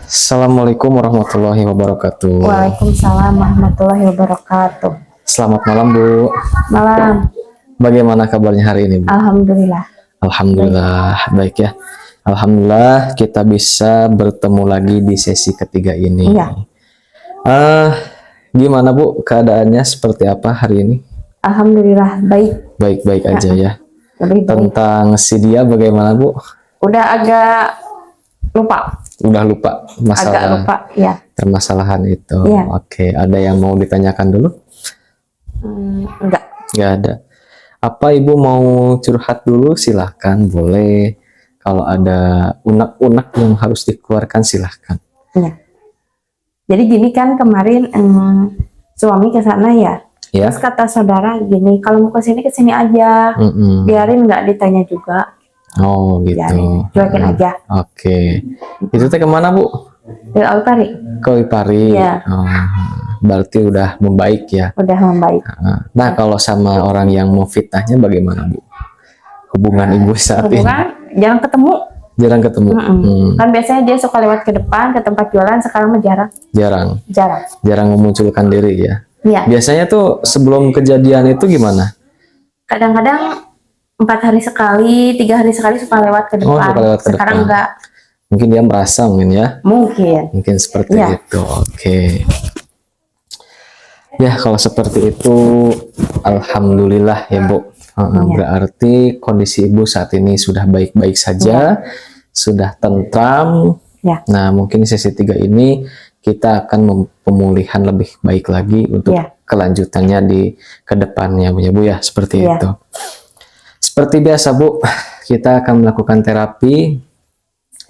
Assalamualaikum warahmatullahi wabarakatuh. Waalaikumsalam warahmatullahi wabarakatuh. Selamat malam, Bu. Malam. Bagaimana kabarnya hari ini, Bu? Alhamdulillah. Alhamdulillah, baik ya. Alhamdulillah kita bisa bertemu lagi di sesi ketiga ini. Iya. Gimana, Bu? Keadaannya seperti apa hari ini? Alhamdulillah baik. Baik-baik aja ya. Lebih baik. Tentang si dia bagaimana, Bu? Udah agak lupa. Udah lupa masalah Agak lupa, ya. permasalahan itu. Iya. Oke, ada yang mau ditanyakan dulu? Enggak. Nggak ada. Apa Ibu mau curhat dulu? Silahkan, boleh. Kalau ada unek-unek yang harus dikeluarkan, silahkan. Iya. Jadi gini kan kemarin suami ke sana ya. Ya. Terus kata saudara gini, kalau mau ke sini aja. Biarin nggak ditanya juga. Oh gitu. Biarin, cuekin aja. Oke. Itu teh kemana, Bu? Dari Alpari Ke Wipari. Iya. Oh, berarti udah membaik ya. udah membaik. Nah, kalau sama orang yang mau fitnahnya bagaimana, Bu? Hubungan Ibu saat ini? Hubungan jarang ketemu. Jarang ketemu. Kan biasanya dia suka lewat ke depan ke tempat jualan, sekarang mah jarang. Jarang. Jarang. Jarang memunculkan diri ya. Iya. Biasanya tuh sebelum kejadian itu gimana? Kadang-kadang 4 hari sekali, 3 hari sekali suka lewat ke depan. Oh, suka lewat ke sekarang depan. enggak. Mungkin dia merasa mungkin ya. Mungkin seperti Iya. itu. Oke. Ya, kalau seperti itu alhamdulillah ya, Bu. Berarti kondisi Ibu saat ini sudah baik-baik saja, sudah tentram. Ya. Nah, mungkin sesi 3 ini kita akan pemulihan lebih baik lagi untuk kelanjutannya di kedepannya, Bu ya, seperti itu. Seperti biasa, Bu, kita akan melakukan terapi,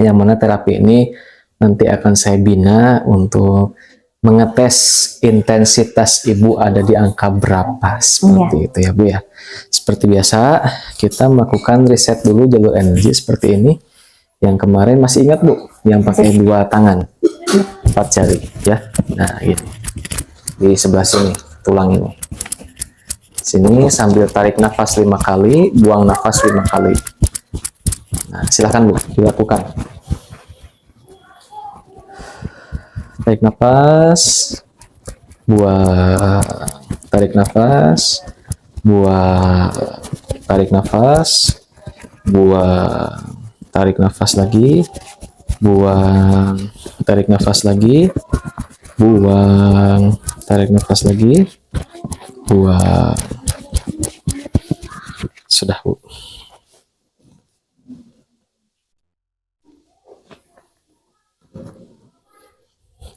yang mana terapi ini nanti akan saya bina untuk mengetes intensitas Ibu ada di angka berapa, seperti itu ya, Bu ya. Seperti biasa, kita melakukan riset dulu jalur energi seperti ini. Yang kemarin masih ingat, Bu, yang pakai 2 tangan, 4 jari ya. Nah, ini di sebelah sini, tulang ini. Sini sambil tarik nafas 5 kali, buang nafas 5 kali. Nah, silakan, Bu, dilakukan. Tarik nafas, buang, tarik nafas, buang, tarik nafas, buang, tarik nafas lagi, buang, tarik nafas lagi, buang, tarik nafas lagi, buang. Sudah, Bu.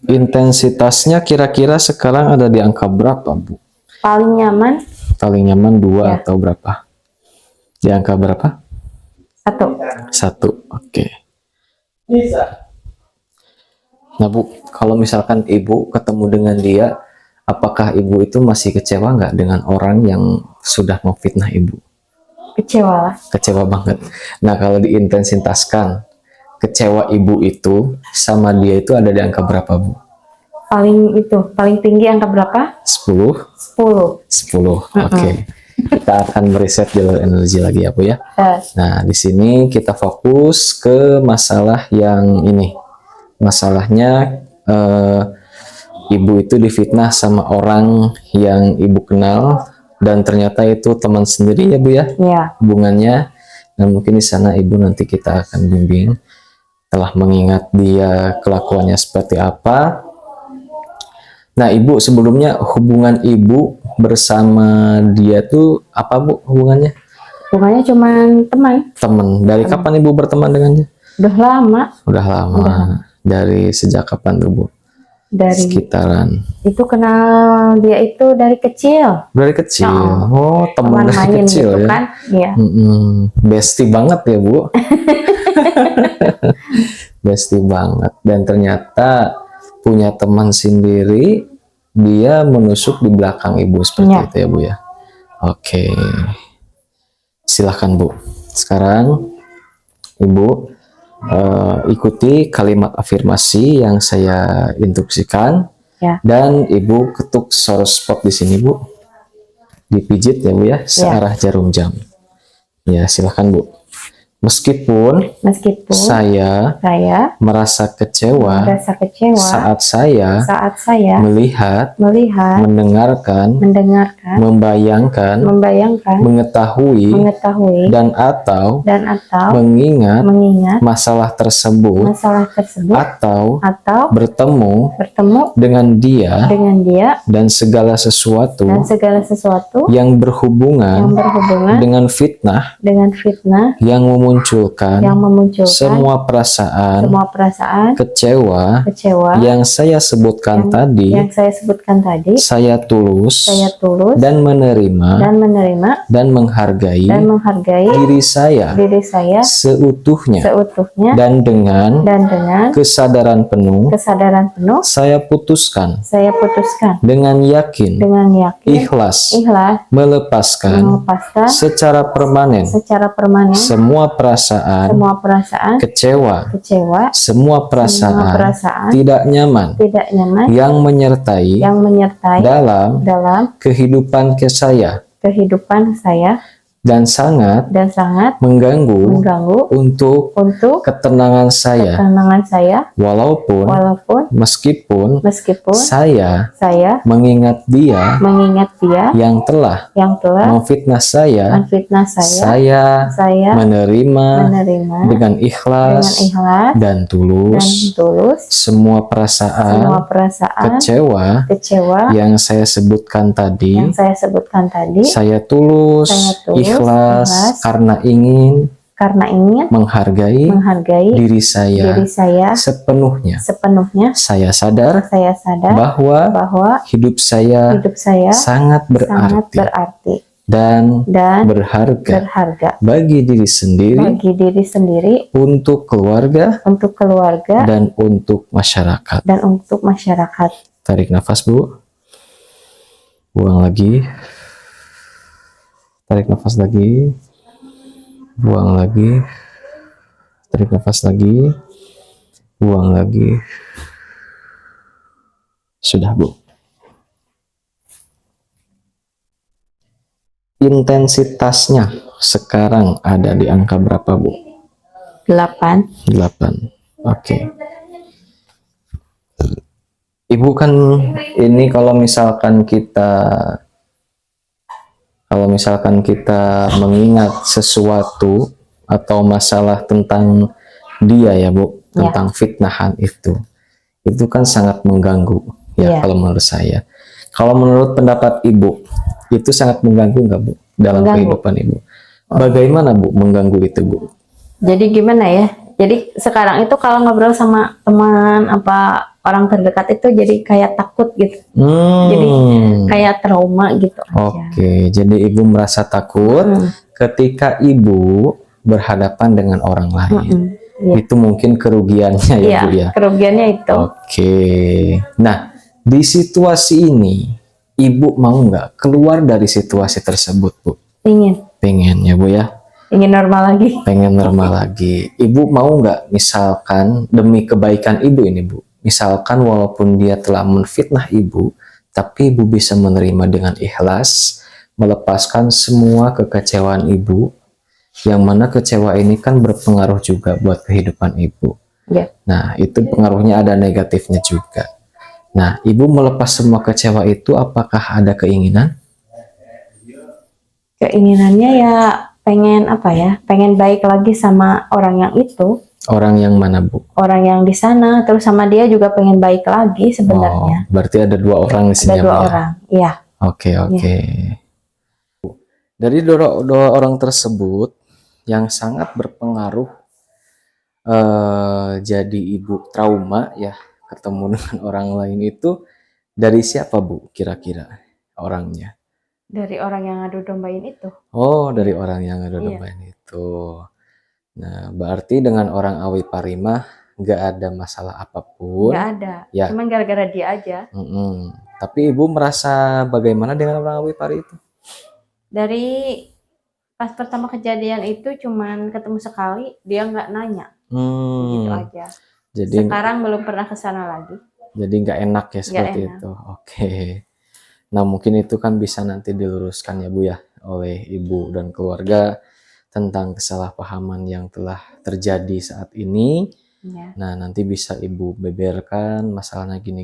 Intensitasnya kira-kira sekarang ada di angka berapa, Bu? Paling nyaman Paling nyaman 2 atau berapa? Di angka berapa? 1. Oke. Nah, Bu, kalau misalkan Ibu ketemu dengan dia, apakah Ibu itu masih kecewa nggak dengan orang yang sudah memfitnah Ibu? Kecewa lah. Kecewa banget. Nah, kalau diintensitaskan, kecewa Ibu itu sama dia itu ada di angka berapa, Bu? Paling tinggi angka berapa? 10? 10. 10. Oke. Kita akan meriset jalur energi lagi ya, Bu ya. Nah, di sini kita fokus ke masalah yang ini. Masalahnya Ibu itu difitnah sama orang yang Ibu kenal dan ternyata itu teman sendiri ya, Bu ya. Iya. Hubungannya. Dan mungkin di sana Ibu nanti kita akan bimbing telah mengingat dia kelakuannya seperti apa. Nah, Ibu sebelumnya hubungan Ibu bersama dia tuh apa, Bu, hubungannya? Hubungannya cuma teman. Teman. Dari kapan Ibu berteman dengannya? Udah lama. Udah lama. Dari sejak kapan tuh, Bu? Dari Sekitaran. itu kenal dia itu dari kecil. Dari kecil. Oh, teman dari main kecil gitu ya. Kan? Iya. Bestie banget ya, Bu. Bestie banget. Dan ternyata punya teman sendiri, dia menusuk di belakang Ibu seperti itu ya, Bu ya. Oke. Silahkan, Bu. Sekarang Ibu ikuti kalimat afirmasi yang saya instruksikan, dan Ibu ketuk sore spot di sini, Bu. Dipijit ya, Bu ya, searah jarum jam. Ya, silahkan, Bu. Meskipun Meskipun saya saya merasa kecewa merasa kecewa saat saya saat saya melihat, melihat, mendengarkan, mendengarkan, membayangkan, membayangkan, mengetahui, mengetahui, dan atau atau mengingat mengingat masalah tersebut masalah tersebut atau atau bertemu bertemu dengan dia dengan dia dan segala sesuatu dan segala sesuatu yang yang berhubungan berhubungan dengan fitnah dengan fitnah yang memunculkan yang memunculkan semua perasaan semua perasaan kecewa kecewa yang saya sebutkan yang tadi. saya sebutkan tadi. Saya tulus Dan menerima menerima dan menghargai dan menghargai diri saya diri saya seutuhnya, seutuhnya dan dengan dengan kesadaran penuh kesadaran penuh saya putuskan saya putuskan dengan yakin, ikhlas, melepaskan secara permanen secara semua perasaan kecewa, semua perasaan tidak nyaman yang menyertai dalam kehidupan saya dan sangat mengganggu untuk ketenangan saya. Walaupun meskipun saya mengingat dia yang telah memfitnah saya, saya menerima dengan ikhlas dan tulus semua perasaan kecewa yang saya sebutkan tadi. Saya tulus, ikhlas karena ingin menghargai diri saya sepenuhnya. Saya sadar bahwa hidup saya sangat berarti dan berharga bagi diri sendiri, untuk keluarga, dan untuk masyarakat. Tarik nafas, Bu. Buang lagi. Tarik nafas lagi. Buang lagi. Tarik nafas lagi. Buang lagi. Sudah, Bu. Intensitasnya sekarang ada di angka berapa, Bu? 8. Oke. Ibu kan ini kalau misalkan kita mengingat sesuatu atau masalah tentang dia ya, Bu, tentang fitnahan itu kan sangat mengganggu ya, kalau menurut saya. Kalau menurut pendapat Ibu, itu sangat mengganggu nggak, Bu, dalam kehidupan Ibu? Bagaimana, Bu, mengganggu itu, Bu? Jadi gimana ya? Jadi sekarang itu kalau ngobrol sama teman apa orang terdekat itu jadi kayak takut gitu. Jadi kayak trauma gitu aja. Oke, jadi Ibu merasa takut ketika Ibu berhadapan dengan orang lain. Itu mungkin kerugiannya ya, Bu ya? Kerugiannya itu. Oke. Nah, di situasi ini Ibu mau nggak keluar dari situasi tersebut, Bu? Pengen ya, Bu ya? Ingin normal lagi. Pengen normal lagi. Ibu mau nggak misalkan demi kebaikan Ibu ini, Bu? Misalkan walaupun dia telah menfitnah Ibu, tapi Ibu bisa menerima dengan ikhlas, melepaskan semua kekecewaan Ibu, yang mana kecewa ini kan berpengaruh juga buat kehidupan Ibu. Nah, itu pengaruhnya ada negatifnya juga. Nah, Ibu melepas semua kecewa itu, apakah ada keinginan? Keinginannya ya pengen pengen baik lagi sama orang yang itu. Orang yang mana, Bu? Orang yang di sana, terus sama dia juga pengen baik lagi sebenarnya. Berarti ada 2 orang di sini. Ada 2 orang, iya. Oke. Dari dua orang tersebut yang sangat berpengaruh, jadi Ibu trauma ya, ketemu dengan orang lain itu dari siapa, Bu, kira-kira orangnya? Dari orang yang ngadu dombain itu. Oh, dari orang yang ngadu dombain itu. Nah, berarti dengan orang Awi Parima nggak ada masalah apapun. Nggak ada, cuman gara-gara dia aja. Tapi Ibu merasa bagaimana dengan orang Awi Pari itu? Dari pas pertama kejadian itu cuman ketemu sekali, dia nggak nanya. Gitu aja. Jadi sekarang belum pernah ke sana lagi. Jadi nggak enak ya seperti itu. Oke. Nah, mungkin itu kan bisa nanti diluruskan ya, Bu ya, oleh Ibu dan keluarga tentang kesalahpahaman yang telah terjadi saat ini. Ya. Nah, nanti bisa Ibu beberkan masalahnya gini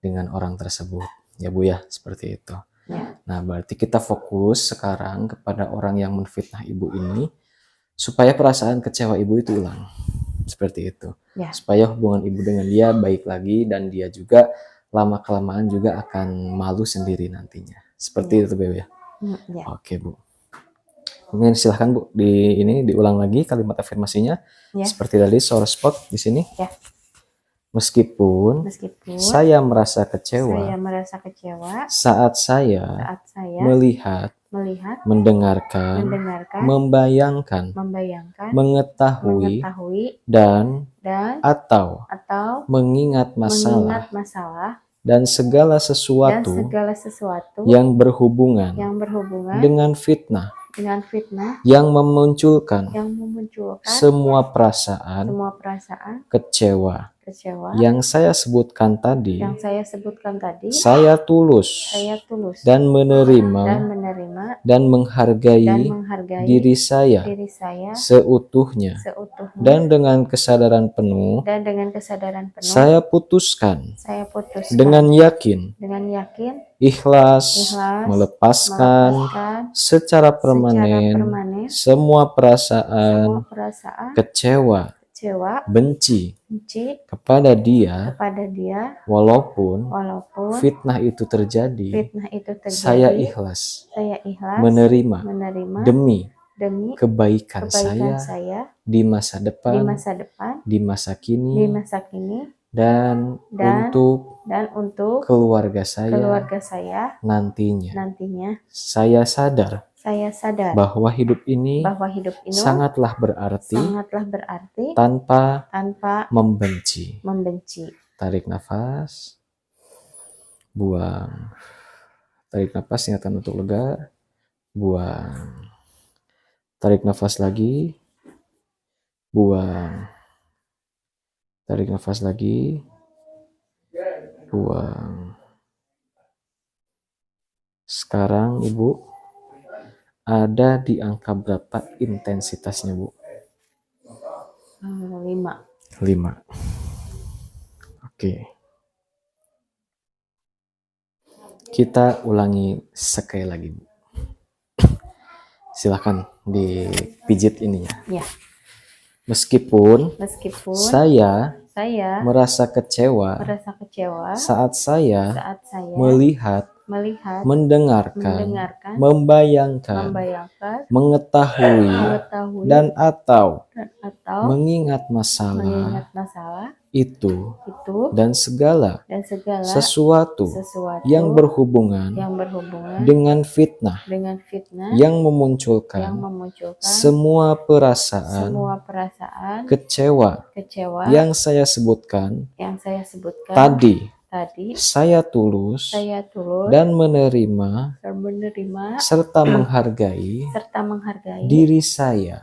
dengan orang tersebut. Ya Bu ya, seperti itu. Ya. Nah, berarti kita fokus sekarang kepada orang yang menfitnah Ibu ini supaya perasaan kecewa Ibu itu hilang. Seperti itu. Ya. Supaya hubungan Ibu dengan dia baik lagi dan dia juga lama-kelamaan juga akan malu sendiri nantinya. Seperti itu, Bu ya. Ya. Oke, Bu. Mungkin silahkan Bu diulang lagi kalimat afirmasinya. Ya. Seperti tadi sore spot di sini. Ya. Meskipun saya merasa kecewa saat saya melihat, mendengarkan, membayangkan, mengetahui dan atau mengingat masalah dan segala sesuatu yang berhubungan dengan fitnah yang memunculkan semua perasaan kecewa yang saya sebutkan tadi, saya tulus dan menerima dan menghargai diri saya seutuhnya, dan dengan kesadaran penuh saya putuskan dengan yakin, ikhlas, melepaskan secara permanen semua perasaan kecewa, benci kepada dia, walaupun fitnah itu terjadi, saya ikhlas menerima demi kebaikan saya di masa depan, di masa kini, dan untuk keluarga saya nantinya. Saya sadar bahwa hidup ini sangatlah berarti tanpa membenci. Tarik nafas, buang. Tarik nafas, niatan untuk lega, buang. Tarik nafas lagi, buang. Tarik nafas lagi, buang. Sekarang Ibu ada di angka berapa intensitasnya, Bu? 5. Oke. Kita ulangi sekali lagi, Bu. Silahkan dipijit ininya. Ya. Meskipun saya merasa kecewa saat saya melihat, mendengarkan, membayangkan, mengetahui dan atau mengingat masalah itu dan segala sesuatu yang berhubungan dengan fitnah yang memunculkan semua perasaan kecewa yang saya sebutkan tadi. Saya tulus dan menerima serta menghargai diri saya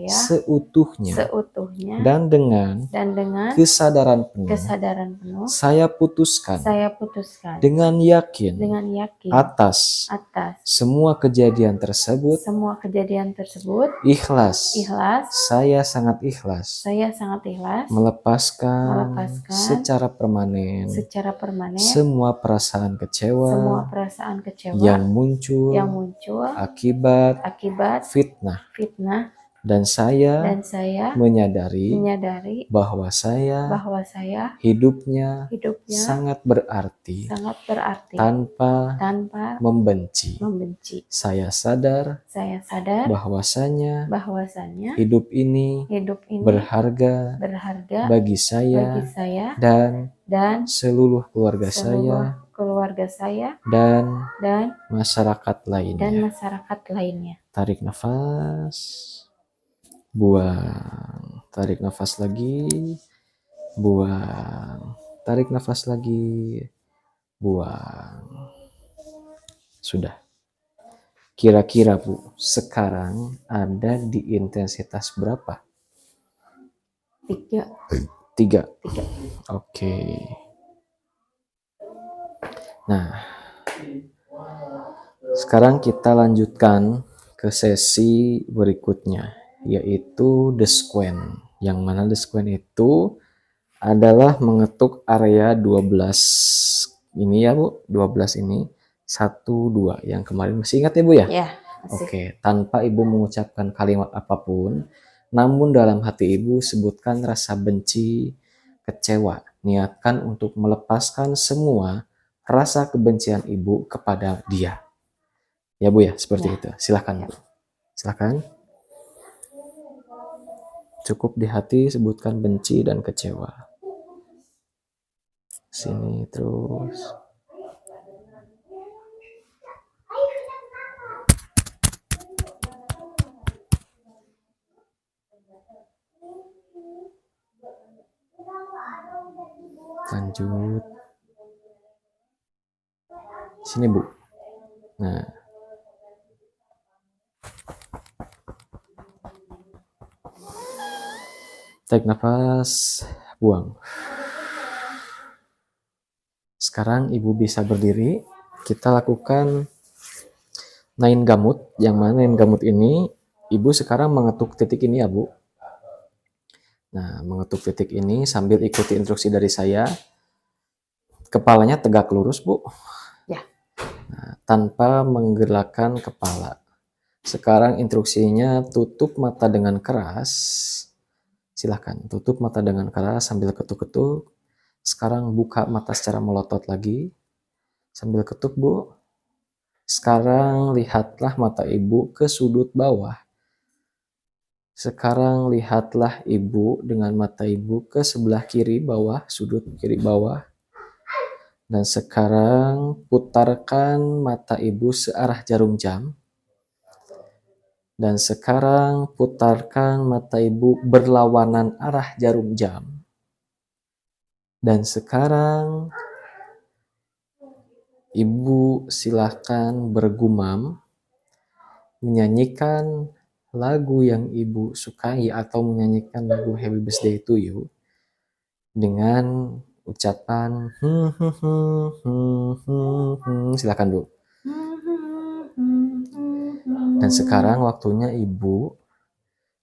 seutuhnya, dan dengan kesadaran penuh saya putuskan dengan yakin atas semua kejadian tersebut, ikhlas. Saya sangat ikhlas melepaskan secara permanen semua perasaan kecewa yang muncul akibat fitnah. Dan saya menyadari bahwa saya hidupnya sangat berarti tanpa membenci. Saya sadar bahwasanya hidup ini berharga bagi saya dan seluruh keluarga saya dan masyarakat lainnya. Tarik nafas, buang. Tarik nafas lagi, buang. Tarik nafas lagi, buang. Sudah. Kira-kira Bu, sekarang ada di intensitas berapa? 3. Oke. Nah, sekarang kita lanjutkan ke sesi berikutnya, yaitu the square. Yang mana the square itu adalah mengetuk area 12 ini ya Bu, 12 ini 1 2 yang kemarin masih ingat ya Bu ya? Ya, masih. Oke, tanpa Ibu mengucapkan kalimat apapun, namun dalam hati Ibu sebutkan rasa benci, kecewa. Niatkan untuk melepaskan semua rasa kebencian Ibu kepada dia. Ya Bu ya, seperti itu. Silakan Bu. Silakan. Cukup di hati sebutkan benci dan kecewa. Sini terus. Lanjut. Sini Bu. Nah. Tarik nafas, buang. Sekarang Ibu bisa berdiri. Kita lakukan nain gamut. Yang mana nain gamut ini, Ibu sekarang mengetuk titik ini ya Bu. Nah, mengetuk titik ini sambil ikuti instruksi dari saya. Kepalanya tegak lurus Bu. Ya. Nah, tanpa menggerakkan kepala. Sekarang instruksinya tutup mata dengan keras. Silahkan tutup mata dengan keras sambil ketuk-ketuk. Sekarang buka mata secara melotot lagi. Sambil ketuk Bu. Sekarang lihatlah mata Ibu ke sudut bawah. Sekarang lihatlah Ibu dengan mata Ibu ke sebelah kiri bawah, sudut kiri bawah. Dan sekarang putarkan mata Ibu searah jarum jam. Dan sekarang putarkan mata Ibu berlawanan arah jarum jam. Dan sekarang Ibu silakan bergumam, menyanyikan lagu yang Ibu sukai atau menyanyikan lagu Happy Birthday to You dengan ucapan silakan Bu. Dan sekarang waktunya Ibu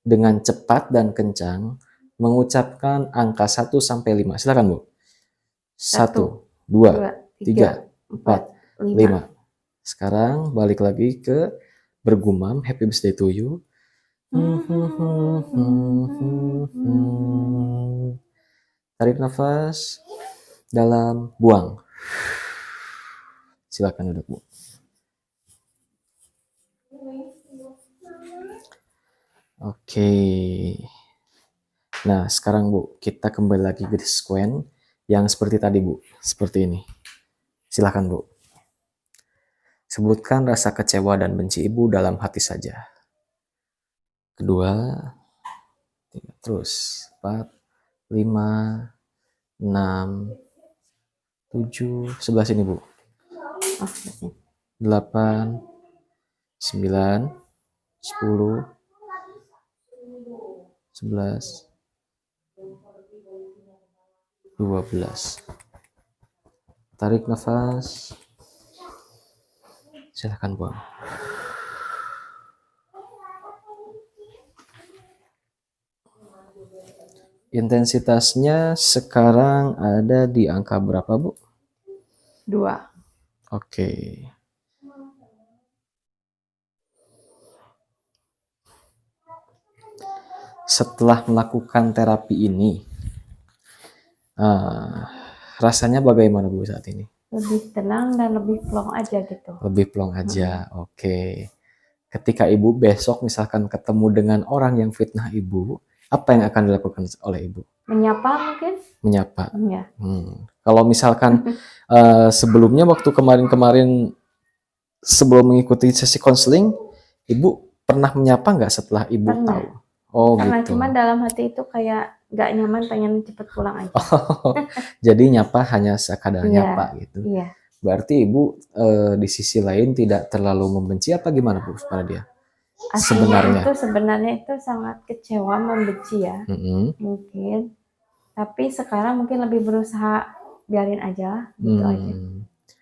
dengan cepat dan kencang mengucapkan angka 1 sampai 5. Silakan Bu. 1, 2, 3, 4, 5. Sekarang balik lagi ke bergumam Happy Birthday to You. Tarik nafas dalam, buang. Silakan duduk Bu. Oke. Nah, sekarang Bu, kita kembali lagi ke square yang seperti tadi Bu, seperti ini. Silakan Bu. Sebutkan rasa kecewa dan benci Ibu dalam hati saja. Kedua, 3, terus 4, 5, 6, 7, sebelah sini Bu. 8, 9, 10, 11, 12. Tarik nafas. Silakan buang. Intensitasnya sekarang ada di angka berapa Bu? 2. Oke. Setelah melakukan terapi ini, rasanya bagaimana Bu saat ini? Lebih tenang dan lebih plong aja gitu. Lebih plong aja, Oke. Ketika Ibu besok misalkan ketemu dengan orang yang fitnah Ibu, apa yang akan dilakukan oleh Ibu? Menyapa mungkin? Menyapa. Ya. Kalau misalkan sebelumnya waktu kemarin sebelum mengikuti sesi konseling, Ibu pernah menyapa nggak setelah Ibu tahu? Oh karena gitu. cuman dalam hati itu kayak nggak nyaman, pengen cepet pulang aja. Jadi nyapa hanya sekadar nyapa gitu. Iya. Berarti Ibu di sisi lain tidak terlalu membenci apa gimana Bu pada dia? Sebenarnya itu sangat kecewa, membenci ya. Mungkin. Tapi sekarang mungkin lebih berusaha biarin aja gitu aja.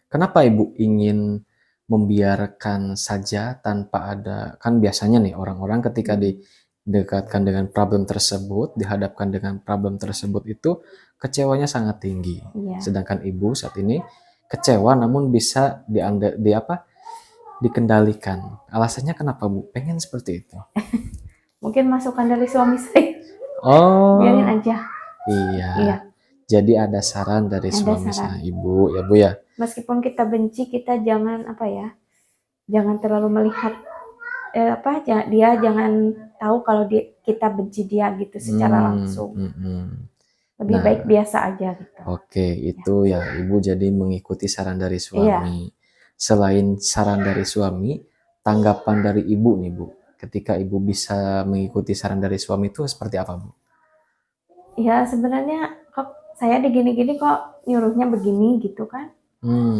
Kenapa Ibu ingin membiarkan saja tanpa ada, kan biasanya nih orang-orang ketika didekatkan dengan problem tersebut, dihadapkan dengan problem tersebut itu kecewanya sangat tinggi. Sedangkan ibu saat ini kecewa namun bisa dikendalikan. Alasannya kenapa Bu? Pengen seperti itu? Mungkin masukan dari suami saya. Oh. Biarin aja. Iya. Jadi ada saran dari suami sama ibu ya Bu ya. Meskipun kita benci, kita jangan jangan terlalu melihat dia jangan tahu kalau kita benci dia gitu secara langsung. Lebih baik biasa aja gitu. Oke, itu ya Ibu jadi mengikuti saran dari suami. Selain saran dari suami, tanggapan dari Ibu nih Bu, ketika Ibu bisa mengikuti saran dari suami itu seperti apa Bu? Ya sebenarnya kok saya digini-gini kok nyuruhnya begini gitu kan.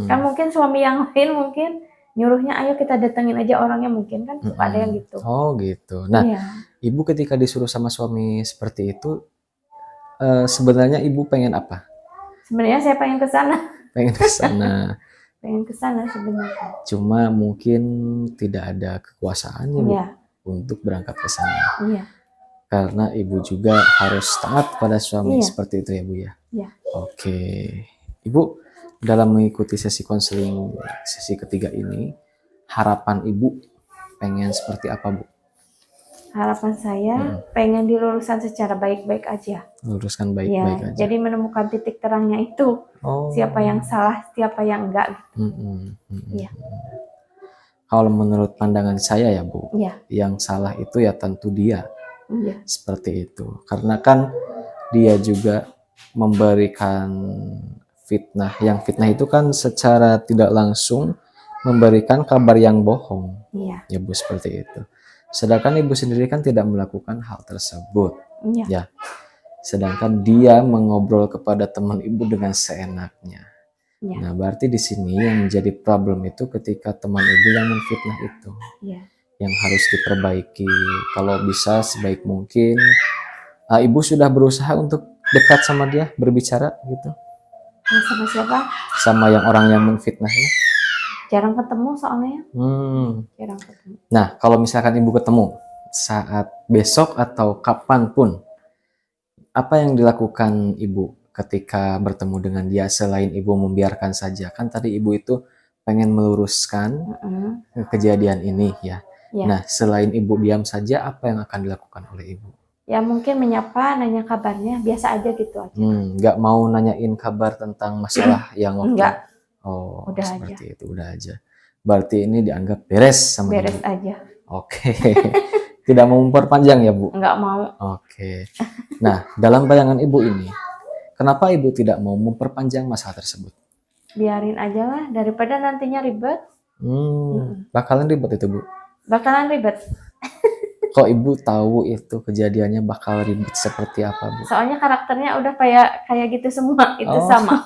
Kan mungkin suami yang lain mungkin nyuruhnya ayo kita datengin aja orangnya, mungkin kan suka ada yang gitu. Oh gitu. Nah, Ibu ketika disuruh sama suami seperti itu, sebenarnya Ibu pengen apa? Sebenarnya saya pengen ke sana. Pengen ke sana. Pengen ke sana sebenarnya. Cuma mungkin tidak ada kekuasaannya Bu untuk berangkat ke sana. Karena Ibu juga harus taat pada suami seperti itu ya Bu ya. Oke. Ibu dalam mengikuti sesi konseling sesi ketiga ini, harapan Ibu pengen seperti apa Bu? Harapan saya pengen diluruskan secara baik-baik aja. Luruskan baik-baik aja. Jadi menemukan titik terangnya itu. Siapa yang salah, siapa yang enggak gitu. Kalau menurut pandangan saya ya Bu, yang salah itu ya tentu dia. Seperti itu. Karena kan dia juga memberikan fitnah. Yang fitnah itu kan secara tidak langsung memberikan kabar yang bohong. Ya Bu, seperti itu. Sedangkan Ibu sendiri kan tidak melakukan hal tersebut. Ya. Sedangkan dia mengobrol kepada teman Ibu dengan seenaknya. Nah, berarti di sini yang menjadi problem itu ketika teman Ibu yang menfitnah itu. Yang harus diperbaiki. Kalau bisa sebaik mungkin Ibu sudah berusaha untuk dekat sama dia, berbicara gitu. Sama siapa? Sama yang orang yang menfitnahnya. Jarang ketemu soalnya. Jarang ketemu. Nah, kalau misalkan Ibu ketemu saat besok atau kapanpun, apa yang dilakukan Ibu ketika bertemu dengan dia selain Ibu membiarkan saja? Kan tadi Ibu itu pengen meluruskan kejadian ini ya. Nah, selain Ibu diam saja, apa yang akan dilakukan oleh Ibu? Ya mungkin menyapa, nanya kabarnya, biasa aja gitu aja. Nggak mau nanyain kabar tentang masalah yang waktu. Enggak. Oh, udah seperti aja. Itu, udah aja. Berarti ini dianggap beres sama beres Ibu. Aja. Oke. Tidak mau memperpanjang ya Bu? Enggak mau. Oke. Nah, dalam bayangan Ibu ini, kenapa Ibu tidak mau memperpanjang masalah tersebut? Biarin aja lah, daripada nantinya ribet. Bakalan ribet itu Bu? Bakalan ribet. Kok Ibu tahu itu kejadiannya bakal ribet seperti apa Bu? Soalnya karakternya udah kayak gitu semua, itu sama.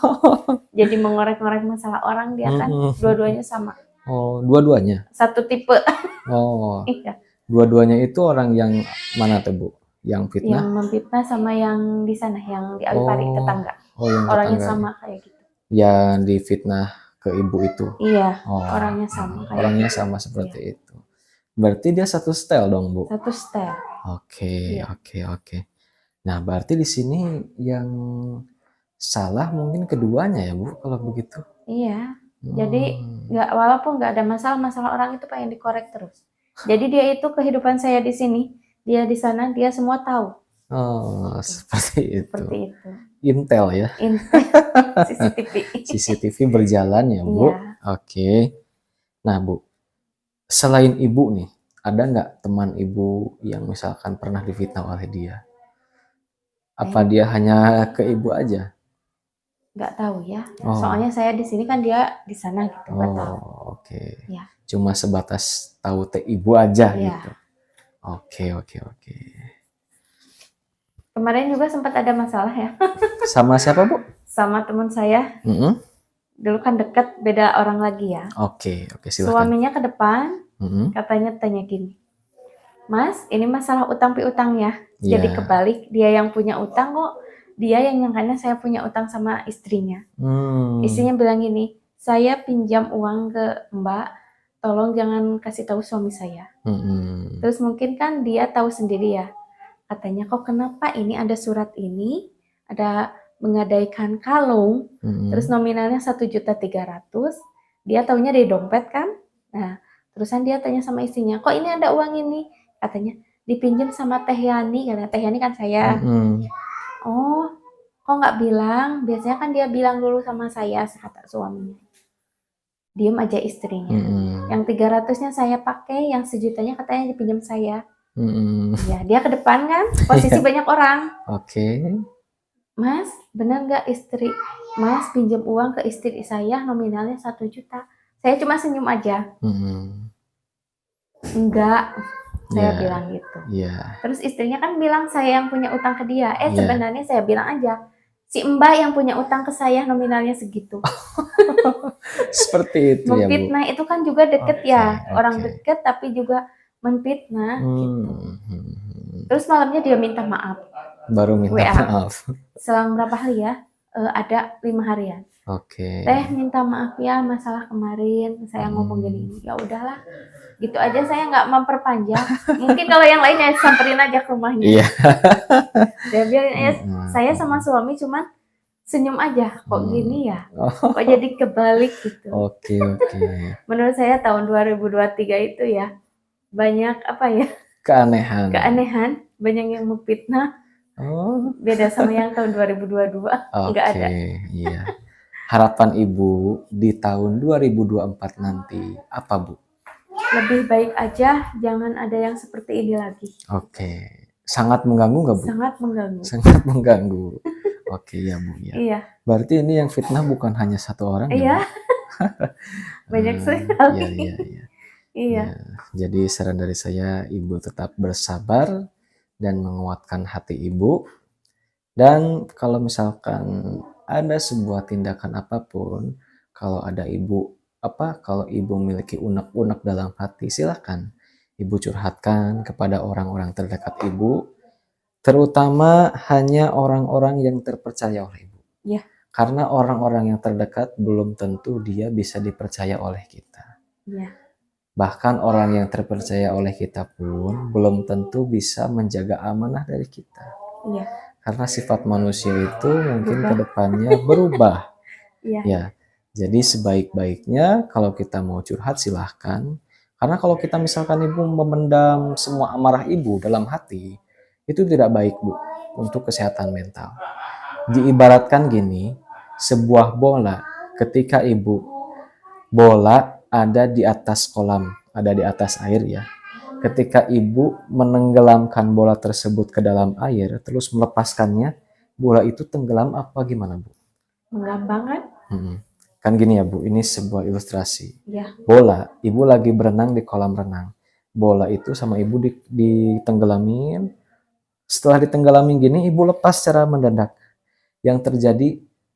Jadi mengorek-ngorek masalah orang dia kan, dua-duanya sama. Oh, dua-duanya? Satu tipe. Oh, dua-duanya itu orang yang mana tuh Bu? Yang fitnah? Yang memfitnah sama yang di sana, yang di Alipari tetangga. Oh, yang orangnya sama kayak gitu. Yang difitnah ke Ibu itu? Iya, orangnya sama. Orangnya sama seperti itu. Berarti dia satu style dong Bu? Satu style. Oke. Nah, berarti di sini yang salah mungkin keduanya ya Bu, kalau begitu? Iya. Jadi walaupun nggak ada masalah orang itu pengen dikorek terus. Jadi dia itu kehidupan saya di sini, dia di sana, dia semua tahu. Oh, seperti itu. Seperti itu. Intel ya? Intel. CCTV. CCTV berjalan ya Bu? Iya. Oke. Nah Bu, selain Ibu nih, ada nggak teman Ibu yang misalkan pernah difitnah oleh dia? Apa dia hanya ke Ibu aja? Nggak tahu ya. Soalnya saya di sini kan dia di sana gitu, nggak tahu. Oke. Ya. Cuma sebatas tahu teh Ibu aja gitu. Oke. Kemarin juga sempat ada masalah ya. Sama siapa Bu? Sama teman saya. Dulu kan deket, beda orang lagi ya. Oke, silakan. Suaminya ke depan, katanya tanya gini, Mas, ini masalah utang piutang ya. Jadi kebalik, dia yang punya utang kok, dia yang nyangkanya saya punya utang sama istrinya. Istrinya bilang gini, saya pinjam uang ke Mbak tolong jangan kasih tahu suami saya. Mm-mm. Terus mungkin kan dia tahu sendiri ya. Katanya kok kenapa ini ada surat ini, ada menggadaikan kalung, Mm-mm. terus nominalnya 1.300.000. Dia taunya dari dompet kan. Nah, terusan dia tanya sama istrinya, kok ini ada uang ini? Katanya dipinjam sama Teh Yani, karena Teh Yani kan saya. Mm-mm. Oh, kok nggak bilang? Biasanya kan dia bilang dulu sama saya, kata suaminya. Diem aja istrinya. Mm-mm. Yang 300-nya saya pakai, yang 1 jutanya katanya dipinjam saya. Mm-mm. Ya, dia ke depan kan, posisi banyak orang. Oke. Mas, benar nggak istri Mas pinjam uang ke istri saya nominalnya 1 juta? Saya cuma senyum aja. Mm-mm. Enggak, saya Ya, bilang gitu. ya, Terus istrinya kan bilang saya yang punya utang ke dia. ya. Sebenarnya saya bilang aja, si Mbak yang punya utang ke saya nominalnya segitu. Seperti itu ya, Bu. Memfitnah itu kan juga deket Oke, ya. Orang oke. deket tapi juga menfitnah gitu. Hmm. Terus malamnya dia minta maaf. Baru minta WA. maaf. Selang berapa hari ya? Ada 5 harian. Oke. Teh minta maaf ya masalah kemarin saya ngomong gini. Ya udahlah. Gitu aja, saya nggak memperpanjang. Mungkin kalau yang lainnya samperin aja ke rumahnya. Iya. Dia bilang ya, saya sama suami cuman senyum aja. Kok gini ya? Kok jadi kebalik gitu. Oke, oke. Menurut saya tahun 2023 itu ya banyak apa ya? Keanehan. Keanehan, banyak yang memfitnah. Oh, Beda sama yang tahun 2022. Nggak oke, ada. iya. Harapan Ibu di tahun 2024 nanti apa, Bu? Lebih baik aja, jangan ada yang seperti ini lagi. Oke. Sangat mengganggu nggak, Bu? Sangat mengganggu. Sangat mengganggu. Oke, ya, Bu, ya. Iya. Berarti ini yang fitnah bukan hanya satu orang ya, Iya. Bu? Banyak sekali. Iya, iya, iya. Iya. Ya, jadi saran dari saya, Ibu tetap bersabar dan menguatkan hati Ibu. Dan kalau misalkan ada sebuah tindakan apapun, kalau ada kalau Ibu memiliki unek-unek dalam hati, silakan Ibu curhatkan kepada orang-orang terdekat Ibu, terutama hanya orang-orang yang terpercaya oleh Ibu. Ya. Karena orang-orang yang terdekat belum tentu dia bisa dipercaya oleh kita. Ya. Bahkan orang yang terpercaya oleh kita pun belum tentu bisa menjaga amanah dari kita. Iya. Karena sifat manusia itu mungkin kedepannya berubah. Iya. Ya, jadi sebaik-baiknya kalau kita mau curhat silahkan. Karena kalau kita misalkan Ibu memendam semua amarah Ibu dalam hati, itu tidak baik, Bu, untuk kesehatan mental. Diibaratkan gini, sebuah bola, ketika bola ada di atas kolam, ada di atas air ya. Ketika Ibu menenggelamkan bola tersebut ke dalam air, terus melepaskannya, bola itu tenggelam apa gimana, Bu? Mengambang kan? Kan gini ya, Bu, ini sebuah ilustrasi. Ya. Bola, Ibu lagi berenang di kolam renang. Bola itu sama Ibu ditenggelamin. Setelah ditenggelamin gini, Ibu lepas secara mendadak. Yang terjadi,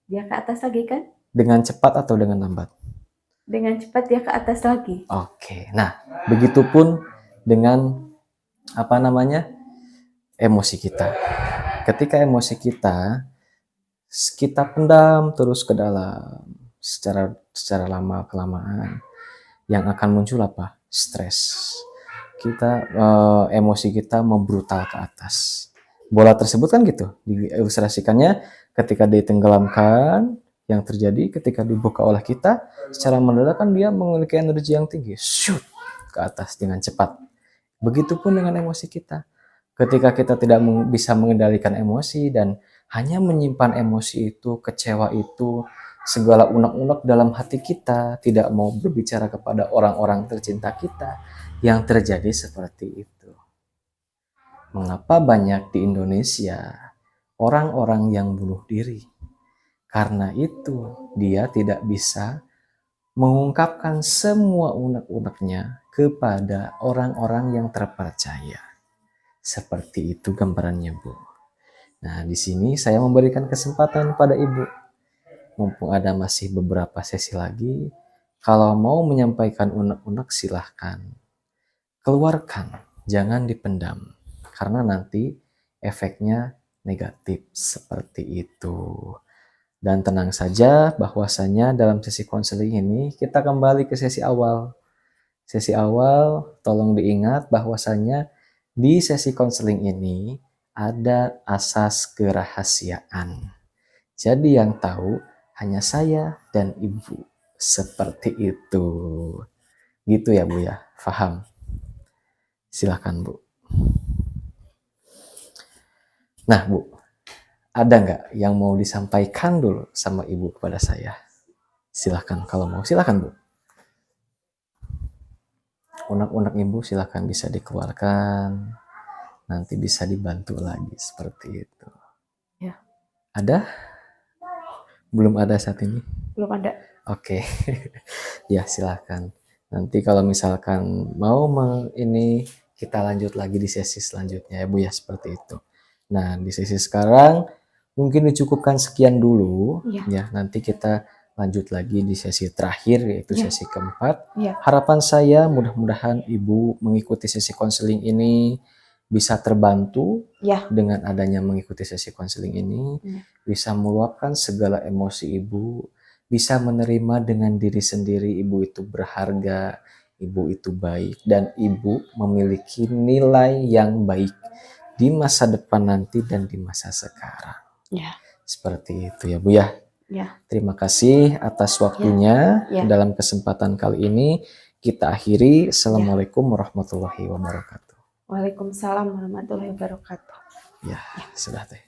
dia ke atas lagi kan? Dengan cepat atau dengan lambat? Dengan cepat dia ke atas lagi. Oke, nah begitupun dengan emosi kita. Ketika emosi kita pendam terus ke dalam secara lama kelamaan, yang akan muncul apa? Stres. Emosi kita membrutal ke atas. Bola tersebut kan gitu, diilustrasikannya ketika ditenggelamkan, yang terjadi ketika dibuka oleh kita, secara mendadak kan dia memiliki energi yang tinggi, shoot ke atas dengan cepat. Begitupun dengan emosi kita. Ketika kita tidak bisa mengendalikan emosi dan hanya menyimpan emosi itu, kecewa itu, segala unek-unek dalam hati kita, tidak mau berbicara kepada orang-orang tercinta kita, yang terjadi seperti itu. Mengapa banyak di Indonesia orang-orang yang bunuh diri? Karena itu dia tidak bisa mengungkapkan semua unek-uneknya kepada orang-orang yang terpercaya. Seperti itu gambarannya, Bu. Nah, di sini saya memberikan kesempatan pada Ibu. Mumpung ada masih beberapa sesi lagi, kalau mau menyampaikan unek-unek silahkan. Keluarkan, jangan dipendam. Karena nanti efeknya negatif seperti itu. Dan tenang saja bahwasanya dalam sesi konseling ini kita kembali ke sesi awal. Sesi awal tolong diingat bahwasanya di sesi konseling ini ada asas kerahasiaan. Jadi yang tahu hanya saya dan Ibu. Seperti itu. Gitu ya Bu ya, paham? Silakan Bu. Nah Bu, ada nggak yang mau disampaikan dulu sama Ibu kepada saya? Silakan kalau mau, silakan Bu. Unek-unek Ibu silakan bisa dikeluarkan. Nanti bisa dibantu lagi seperti itu. Ya. Ada? Belum ada saat ini? Belum ada. Oke. Ya silakan. Nanti kalau misalkan mau ini kita lanjut lagi di sesi selanjutnya ya Bu ya, seperti itu. Nah, di sesi sekarang mungkin dicukupkan sekian dulu ya. Nanti kita lanjut lagi di sesi terakhir yaitu sesi keempat. Harapan saya mudah-mudahan Ibu mengikuti sesi konseling ini bisa terbantu dengan adanya mengikuti sesi konseling ini, bisa meluapkan segala emosi Ibu, bisa menerima dengan diri sendiri Ibu itu berharga, Ibu itu baik, dan Ibu memiliki nilai yang baik di masa depan nanti dan di masa sekarang. Seperti itu ya Bu ya. Terima kasih atas waktunya. Dalam kesempatan kali ini kita akhiri. Assalamualaikum warahmatullahi wabarakatuh. Waalaikumsalam warahmatullahi wabarakatuh. Ya, sudah teh.